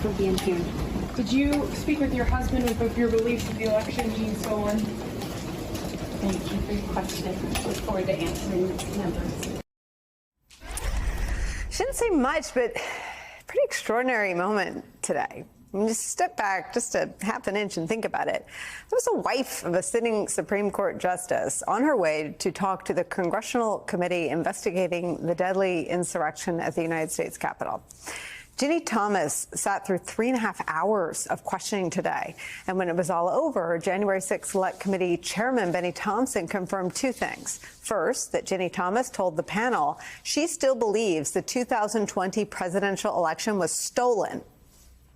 for being here. Did you speak with your husband about your beliefs of the election being stolen? Thank you for your question. Look forward to answering members. She didn't say much, but pretty extraordinary moment today. I mean, just step back just a half an inch and think about it. There was a wife of a sitting Supreme Court justice on her way to talk to the congressional committee investigating the deadly insurrection at the United States Capitol. Ginni Thomas sat through 3.5 hours of questioning today. And when it was all over, January 6th Select Committee Chairman Benny Thompson confirmed two things. First, that Ginni Thomas told the panel she still believes the 2020 presidential election was stolen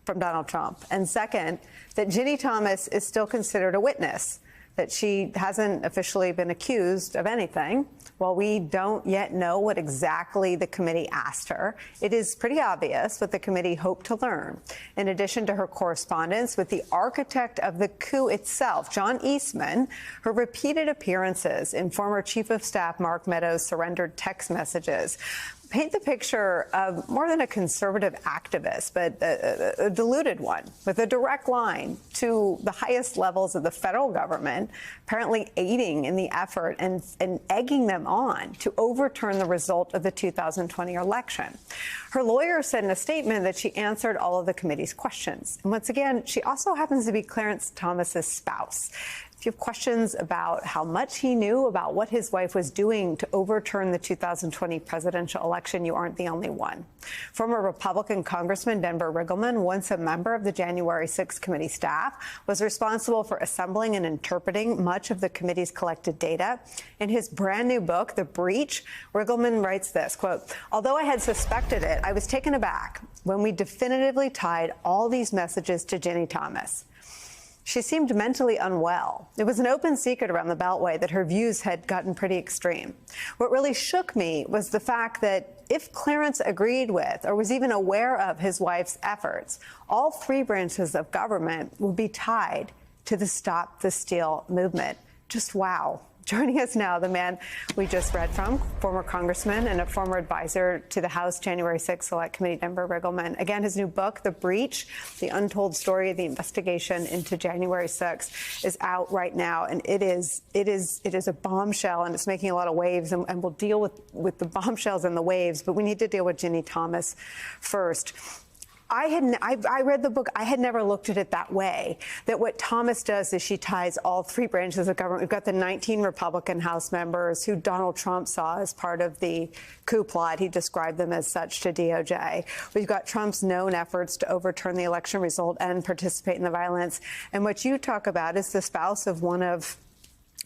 from Donald Trump. And second, that Ginni Thomas is still considered a witness, that she hasn't officially been accused of anything. While we don't yet know what exactly the committee asked her, it is pretty obvious what the committee hoped to learn. In addition to her correspondence with the architect of the coup itself, John Eastman, her repeated appearances in former Chief of Staff Mark Meadows' surrendered text messages paint the picture of more than a conservative activist, but a deluded one with a direct line to the highest levels of the federal government, apparently aiding in the effort and egging them on to overturn the result of the 2020 election. Her lawyer said in a statement that she answered all of the committee's questions. And once again, she also happens to be Clarence Thomas's spouse. If you have questions about how much he knew about what his wife was doing to overturn the 2020 presidential election, you aren't the only one. Former Republican Congressman Denver Riggleman, once a member of the January 6th committee staff, was responsible for assembling and interpreting much of the committee's collected data. In his brand new book, The Breach, Riggleman writes this, quote, "Although I had suspected it, I was taken aback when we definitively tied all these messages to Ginni Thomas. She seemed mentally unwell. It was an open secret around the Beltway that her views had gotten pretty extreme. What really shook me was the fact that if Clarence agreed with or was even aware of his wife's efforts, all three branches of government would be tied to the Stop the Steal movement." Just wow. Joining us now, the man we just read from, former congressman and a former advisor to the House January 6th Select Committee, Denver Riggleman. Again, his new book, The Breach, The Untold Story, the investigation into January 6th, is out right now. And it is a bombshell, and it's making a lot of waves. And we'll deal with the bombshells and the waves, but we need to deal with Ginni Thomas first. I read the book. I had never looked at it that way, that what Thomas does is she ties all three branches of government. We've got the 19 Republican House members who Donald Trump saw as part of the coup plot. He described them as such to DOJ. We've got Trump's known efforts to overturn the election result and participate in the violence. And what you talk about is the spouse of one of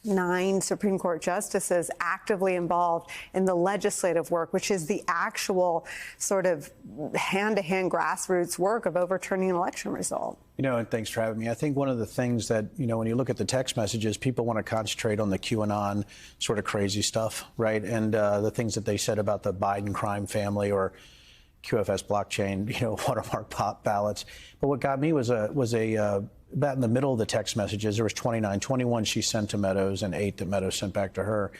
9 Supreme Court justices actively involved in the legislative work, which is the actual sort of hand-to-hand grassroots work of overturning an election result. You know, and thanks for having me. I think one of the things that, you know, when you look at the text messages, people want to concentrate on the QAnon sort of crazy stuff, right? And the things that they said about the Biden crime family or QFS blockchain, you know, watermark pop ballots. But what got me was about in the middle of the text messages, there was 29, 21 she sent to Meadows and 8 that Meadows sent back to her.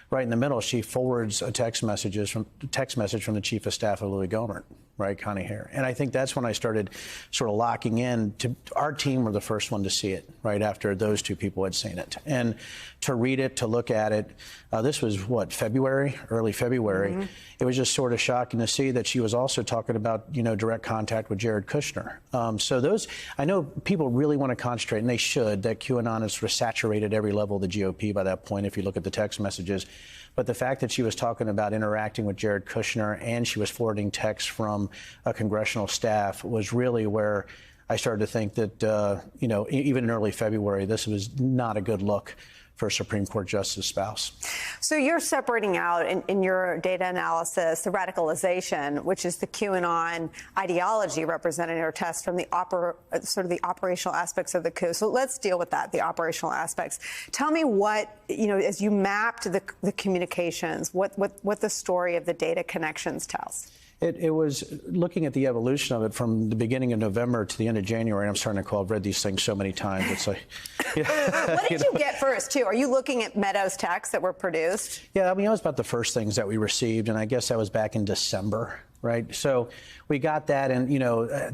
Right in the middle, she forwards a text message from the Chief of Staff of Louis Gohmert, right, Connie Hare. And I think that's when I started sort of locking in. Our team were the first one to see it, right, after those two people had seen it. And to read it, to look at it, this was, what, February, early February. Mm-hmm. It was just sort of shocking to see that she was also talking about, you know, direct contact with Jared Kushner. So those, I know people really want to concentrate, and they should, that QAnon has sort of saturated every level of the GOP by that point, if you look at the text messages. But the fact that she was talking about interacting with Jared Kushner and she was forwarding texts from a congressional staff was really where I started to think that, you know, even in early February, this was not a good look for a Supreme Court justice spouse. So you're separating out in your data analysis the radicalization, which is the QAnon ideology represented in your test, from the sort of the operational aspects of the coup. So let's deal with that, the operational aspects. Tell me what, you know, as you mapped the communications, what the story of the data connections tells. It was looking at the evolution of it from the beginning of November to the end of January. I'm starting to call. I've read these things so many times. It's like, what did you get first, too? Are you looking at Meadows' texts that were produced? Yeah, I mean, that was about the first things that we received, and I guess that was back in December. right? So we got that, and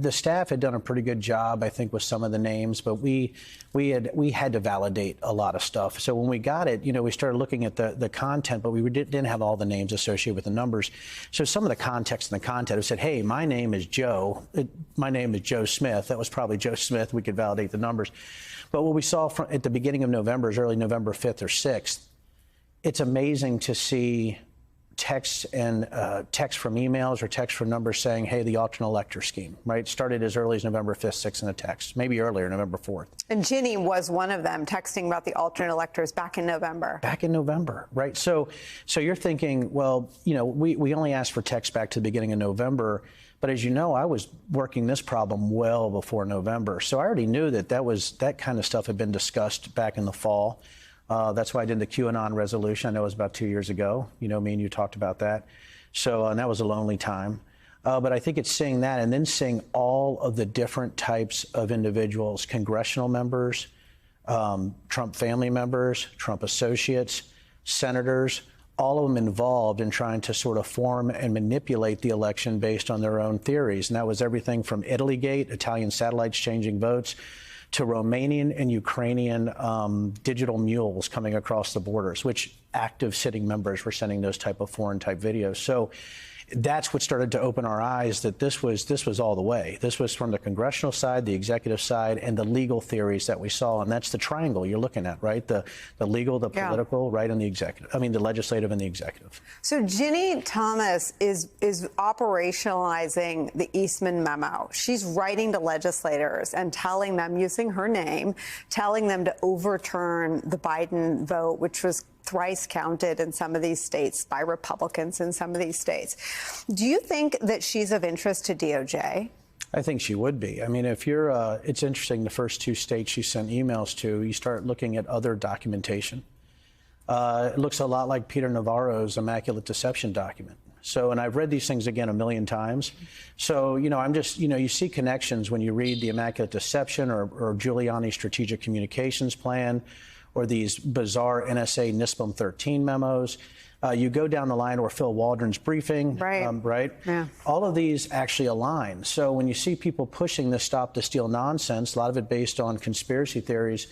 the staff had done a pretty good job, I think, with some of the names, but we had to validate a lot of stuff. So when we got it, we started looking at the content, but we didn't have all the names associated with the numbers. So some of the context and the content have said, hey, my name is Joe. My name is Joe Smith. That was probably Joe Smith. We could validate the numbers. But what we saw at the beginning of November is early November 5th or 6th. It's amazing to see text from emails or text from numbers saying, hey, the alternate elector scheme, right? Started as early as November 5th, 6th in a text, maybe earlier, November 4th. And Ginni was one of them, texting about the alternate electors back in November. Back in November, right? So you're thinking, well, we only asked for text back to the beginning of November, but as you know, I was working this problem well before November. So I already knew that kind of stuff had been discussed back in the fall. That's why I did the QAnon resolution. I know it was about 2 years ago. Me and you talked about that. So, and that was a lonely time. But I think it's seeing that and then seeing all of the different types of individuals, congressional members, Trump family members, Trump associates, senators, all of them involved in trying to sort of form and manipulate the election based on their own theories. And that was everything from Italygate, Italian satellites changing votes, to Romanian and Ukrainian digital mules coming across the borders, which active sitting members were sending those type of foreign type videos. So that's what started to open our eyes that this was all the way. This was from the congressional side, the executive side, and the legal theories that we saw. And that's the triangle you're looking at, right? The legal, the political, right, and the executive. I mean, the legislative and the executive. So Ginni Thomas is operationalizing the Eastman memo. She's writing to legislators and telling them, using her name, telling them to overturn the Biden vote, which was thrice counted in some of these states by Republicans in some of these states. Do you think that she's of interest to DOJ? I think she would be. I mean, if you're, it's interesting, the first two states she sent emails to, you start looking at other documentation. It looks a lot like Peter Navarro's Immaculate Deception document. So, and I've read these things again a million times. So, I'm just, you see connections when you read the Immaculate Deception or Giuliani's Strategic Communications Plan, or these bizarre NSA NISPM 13 memos. You go down the line, or Phil Waldron's briefing, right? Yeah. All of these actually align. So when you see people pushing this stop the steal nonsense, a lot of it based on conspiracy theories,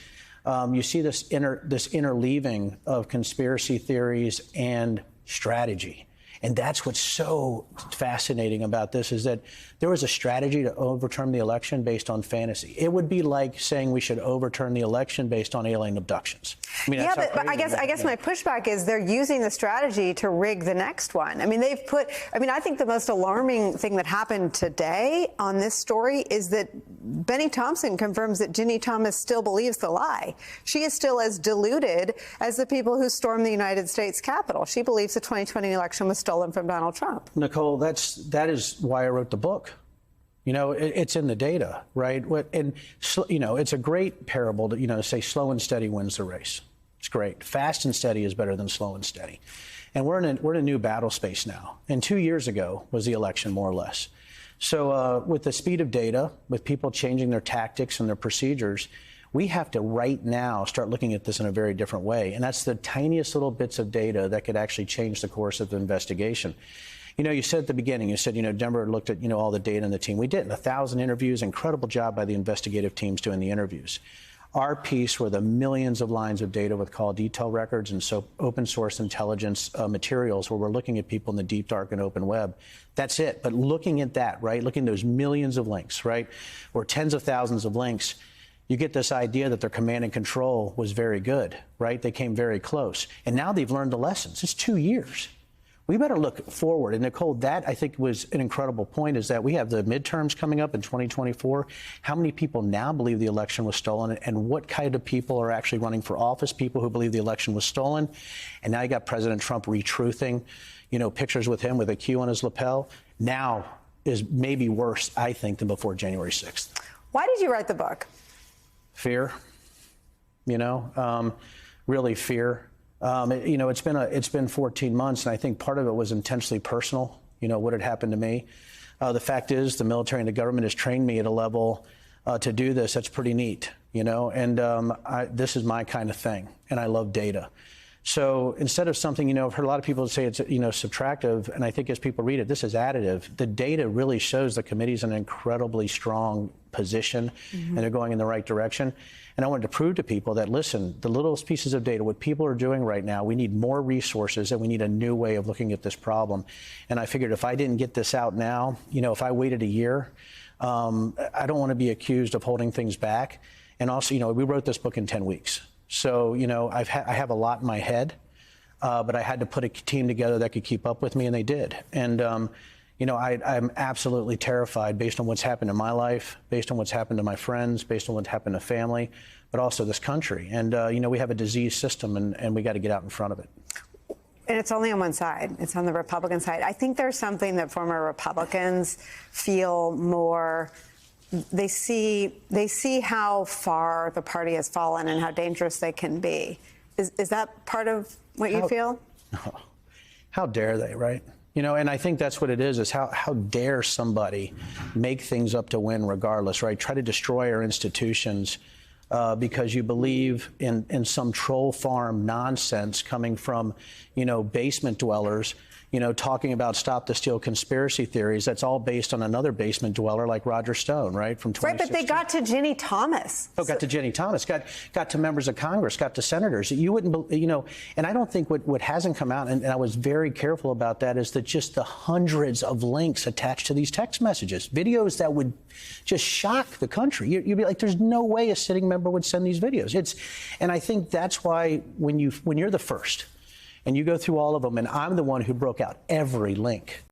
you see this interleaving of conspiracy theories and strategy. And that's what's so fascinating about this, is that there was a strategy to overturn the election based on fantasy. It would be like saying we should overturn the election based on alien abductions. I mean, yeah, but I guess my pushback is they're using the strategy to rig the next one. I mean, I think the most alarming thing that happened today on this story is that Benny Thompson confirms that Ginni Thomas still believes the lie. She is still as deluded as the people who stormed the United States Capitol. She believes the 2020 election was stolen from Donald Trump. Nicole, that is why I wrote the book. It's in the data, right? And it's a great parable to say slow and steady wins the race. It's great. Fast and steady is better than slow and steady. And we're in a new battle space now. And 2 years ago was the election, more or less. So with the speed of data, with people changing their tactics and their procedures, we have to right now start looking at this in a very different way. And that's the tiniest little bits of data that could actually change the course of the investigation. You said at the beginning, you said, Denver looked at, all the data in the team. We did 1,000 interviews, incredible job by the investigative teams doing the interviews. Our piece were the millions of lines of data with call detail records and so open source intelligence materials where we're looking at people in the deep, dark, and open web. That's it. But looking at that, right, looking at those millions of links, right, or tens of thousands of links, you get this idea that their command and control was very good, right? They came very close. And now they've learned the lessons. It's 2 years. We better look forward. And Nicole, that I think was an incredible point, is that we have the midterms coming up in 2024. How many people now believe the election was stolen, and what kind of people are actually running for office? People who believe the election was stolen. And now you got President Trump retruthing, pictures with him with a Q on his lapel. Now is maybe worse, I think, than before January 6th. Why did you write the book? Fear, really fear. It's been 14 months, and I think part of it was intensely personal, what had happened to me. The fact is the military and the government has trained me at a level to do this that's pretty neat, and this is my kind of thing, and I love data. So instead of something, I've heard a lot of people say it's, subtractive, and I think as people read it, this is additive. The data really shows the committee's in an incredibly strong position, and they're going in the right direction. And I wanted to prove to people that, listen, the littlest pieces of data, what people are doing right now, we need more resources, and we need a new way of looking at this problem. And I figured if I didn't get this out now, if I waited a year, I don't want to be accused of holding things back. And also, we wrote this book in 10 weeks. So, I have a lot in my head, but I had to put a team together that could keep up with me, and they did. And, I'm absolutely terrified based on what's happened in my life, based on what's happened to my friends, based on what's happened to family, but also this country. And, we have a diseased system, and we got to get out in front of it. And it's only on one side. It's on the Republican side. I think there's something that former Republicans feel more. They see how far the party has fallen and how dangerous they can be. Is that part of what you feel? How dare they, right? And I think that's what it is how dare somebody make things up to win regardless, right? Try to destroy our institutions because you believe in some troll farm nonsense coming from, basement dwellers, talking about stop the steal conspiracy theories. That's all based on another basement dweller like Roger Stone, right? From 2016. Right, but they got to Ginni Thomas. Oh, got to Ginni Thomas, got to members of Congress, got to senators. You wouldn't, and I don't think what hasn't come out, and I was very careful about that, is that just the hundreds of links attached to these text messages, videos that would just shock the country. You'd be like, there's no way a sitting member would send these videos. And I think that's why when you're the first, and you go through all of them, and I'm the one who broke out every link.